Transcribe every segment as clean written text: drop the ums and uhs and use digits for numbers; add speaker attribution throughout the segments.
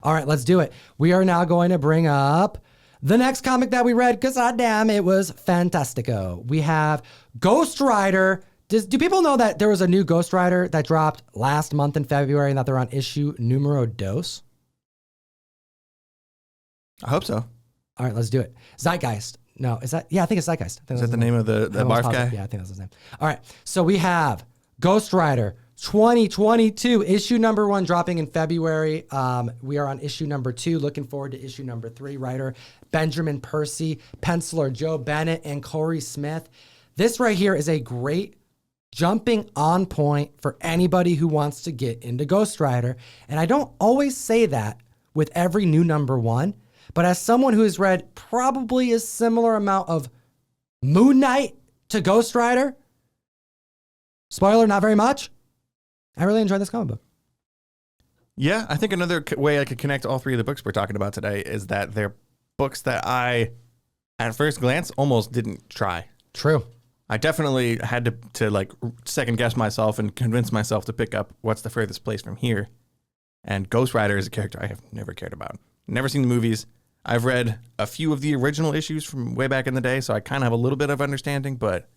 Speaker 1: All right, let's do it. We are now going to bring up the next comic that we read because, damn, it was fantastico. We have Ghost Rider. Do people know that there was a new Ghost Rider that dropped last month in February and that they're on issue numero dos?
Speaker 2: I hope so.
Speaker 1: All right, let's do it. Zeitgeist. No, is that? Yeah, I think it's Zeitgeist.
Speaker 2: Is that the name of the barf guy?
Speaker 1: Yeah, I think that's his name. All right, so we have Ghost Rider 2022, issue number 1 dropping in February. We are on issue number 2. Looking forward to issue number 3. Writer Benjamin Percy, penciler Joe Bennett, and Corey Smith. This right here is a great jumping on point for anybody who wants to get into Ghost Rider. And I don't always say that with every new number 1, but as someone who has read probably a similar amount of Moon Knight to Ghost Rider, spoiler, not very much, I really enjoyed this comic book.
Speaker 2: Yeah, I think another way I could connect all 3 of the books we're talking about today is that they're books that I, at first glance, almost didn't try.
Speaker 1: True.
Speaker 2: I definitely had to like second guess myself and convince myself to pick up what's the furthest place from here. And Ghost Rider is a character I have never cared about. Never seen the movies. I've read a few of the original issues from way back in the day, so I kind of have a little bit of understanding, but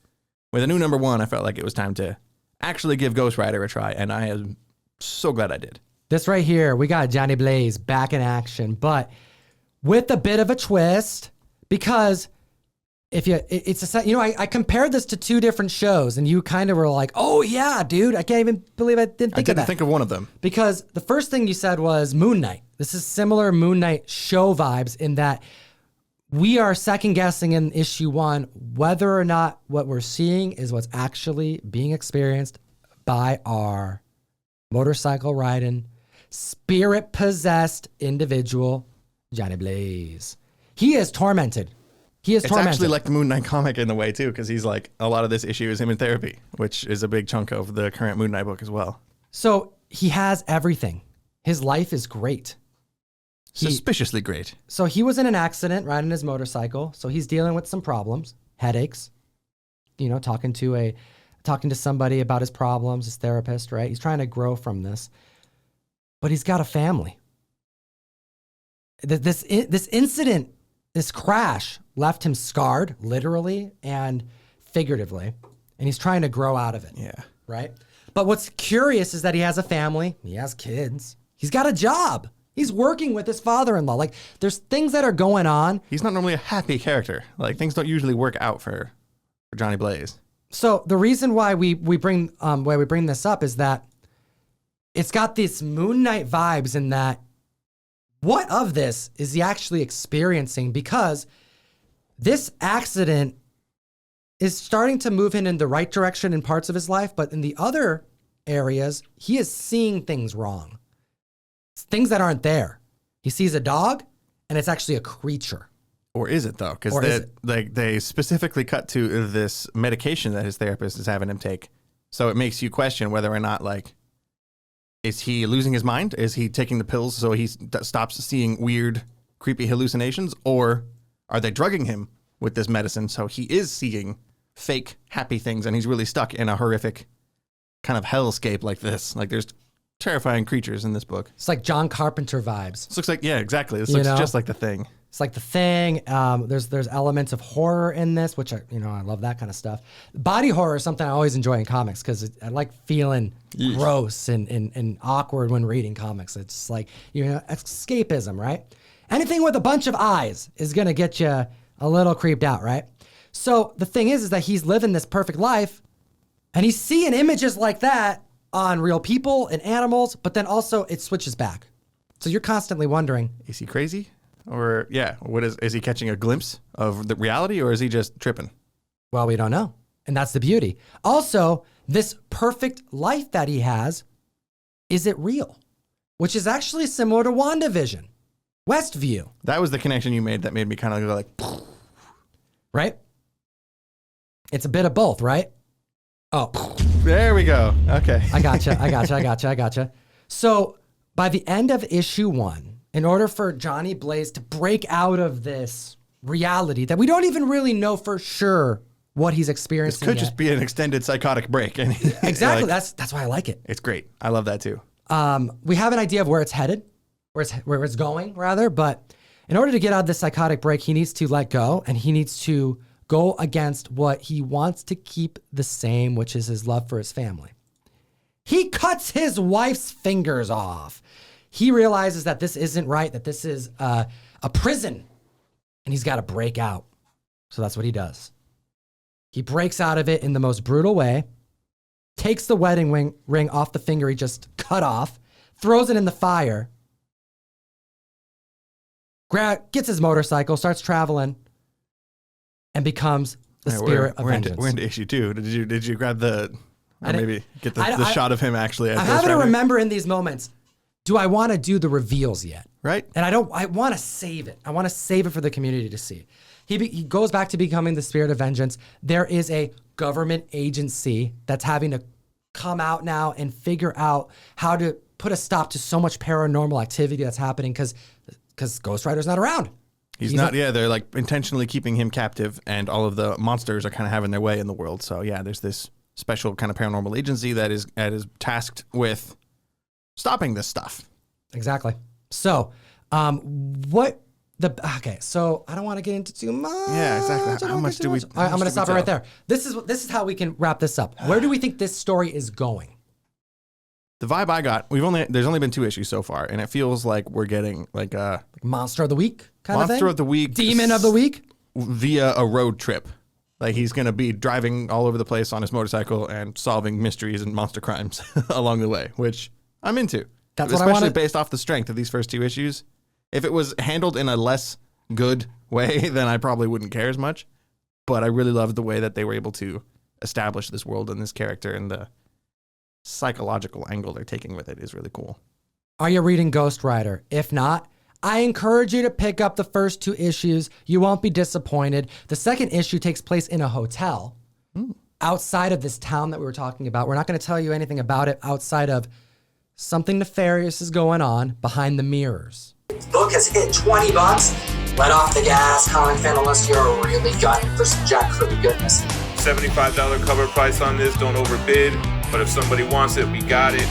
Speaker 2: with a new number 1, I felt like it was time to actually give Ghost Rider a try, and I am so glad I did.
Speaker 1: This right here, we got Johnny Blaze back in action, but with a bit of a twist, because I compared this to 2 different shows, and you kind of were like, oh yeah, dude, I can't even believe I didn't think of that.
Speaker 2: I didn't think of one of them.
Speaker 1: Because the first thing you said was Moon Knight. This is similar Moon Knight show vibes in that we are second guessing in issue 1 whether or not what we're seeing is what's actually being experienced by our motorcycle riding, spirit possessed individual, Johnny Blaze. He is tormented. It's
Speaker 2: actually like the Moon Knight comic in a way too, because he's like, a lot of this issue is him in therapy, which is a big chunk of the current Moon Knight book as well.
Speaker 1: So he has everything. His life is great.
Speaker 2: Suspiciously great.
Speaker 1: So he was in an accident riding his motorcycle. So he's dealing with some problems, headaches, talking to somebody about his problems, his therapist, right? He's trying to grow from this, but he's got a family. This incident, this crash left him scarred, literally and figuratively, and he's trying to grow out of it.
Speaker 2: Yeah.
Speaker 1: Right? But what's curious is that he has a family. He has kids. He's got a job. He's working with his father-in-law. Like, there's things that are going on.
Speaker 2: He's not normally a happy character. Like, things don't usually work out for Johnny Blaze.
Speaker 1: So the reason why we bring this up is that it's got these Moon Knight vibes in that what of this is he actually experiencing? Because this accident is starting to move him in the right direction in parts of his life, but in the other areas, he is seeing things wrong. Things that aren't there. He sees a dog, and it's actually a creature.
Speaker 2: Or is it, though? Because they specifically cut to this medication that his therapist is having him take. So it makes you question whether or not, like, is he losing his mind? Is he taking the pills so he stops seeing weird, creepy hallucinations? Or are they drugging him with this medicine so he is seeing fake, happy things, and he's really stuck in a horrific kind of hellscape like this? Like, there's terrifying creatures in this book.
Speaker 1: It's like John Carpenter vibes.
Speaker 2: This looks like, yeah, exactly. This looks just like The Thing.
Speaker 1: It's like The Thing. There's elements of horror in this, which I love that kind of stuff. Body horror is something I always enjoy in comics because I like feeling gross and awkward when reading comics. It's like, escapism, right? Anything with a bunch of eyes is going to get you a little creeped out, right? So the thing is that he's living this perfect life and he's seeing images like that on real people and animals, but then also it switches back. So you're constantly wondering,
Speaker 2: is he crazy? Or, what is he catching a glimpse of the reality, or is he just tripping?
Speaker 1: Well, we don't know. And that's the beauty. Also, this perfect life that he has, is it real? Which is actually similar to WandaVision, Westview.
Speaker 2: That was the connection you made that made me kind of go like...
Speaker 1: Right? It's a bit of both, right? Oh.
Speaker 2: There we go. Okay.
Speaker 1: I gotcha. So by the end of issue 1, in order for Johnny Blaze to break out of this reality that we don't even really know for sure what he's experiencing.
Speaker 2: This could just be an extended psychotic break.
Speaker 1: Exactly. That's why I like it.
Speaker 2: It's great. I love that too.
Speaker 1: We have an idea of where it's headed. where it's going, rather. But in order to get out of this psychotic break, he needs to let go, and he needs to go against what he wants to keep the same, which is his love for his family. He cuts his wife's fingers off. He realizes that this isn't right, that this is a prison, and he's got to break out. So that's what he does. He breaks out of it in the most brutal way, takes the wedding ring off the finger he just cut off, throws it in the fire, gets his motorcycle, starts traveling, and becomes the spirit of vengeance.
Speaker 2: We're into issue 2. Did you grab the, or maybe get the shot of him actually?
Speaker 1: I'm having to remember in these moments, do I want to do the reveals yet?
Speaker 2: Right.
Speaker 1: And I want to save it. I want to save it for the community to see. He goes back to becoming the spirit of vengeance. There is a government agency that's having to come out now and figure out how to put a stop to so much paranormal activity that's happening because Ghost Rider's not around.
Speaker 2: He's not. They're like intentionally keeping him captive, and all of the monsters are kind of having their way in the world. So yeah, there's this special kind of paranormal agency that is tasked with stopping this stuff.
Speaker 1: Exactly. So, so I don't want to get into too much.
Speaker 2: Yeah, exactly. How much do we?
Speaker 1: I'm going to stop it right there. This is how we can wrap this up. Where do we think this story is going?
Speaker 2: The vibe I got, there's only been 2 issues so far, and it feels like we're getting like a
Speaker 1: Monster of the Week kind of thing.
Speaker 2: Monster of the Week,
Speaker 1: Demon of the Week
Speaker 2: via a road trip. Like he's going to be driving all over the place on his motorcycle and solving mysteries and monster crimes along the way, which I'm into.
Speaker 1: That's
Speaker 2: especially based off the strength of these first 2 issues. If it was handled in a less good way, then I probably wouldn't care as much. But I really loved the way that they were able to establish this world and this character, and the psychological angle they're taking with it is really cool.
Speaker 1: Are you reading Ghost Rider? If not, I encourage you to pick up the first 2 issues. You won't be disappointed. The second issue takes place in a hotel outside of this town that we were talking about. We're not going to tell you anything about it outside of something nefarious is going on behind the mirrors.
Speaker 3: Book has hit $20. Let off the gas, comic fan, unless you're really gunning for some Jack for the goodness.
Speaker 4: $75 cover price on this. Don't overbid. But if somebody wants it, we got it.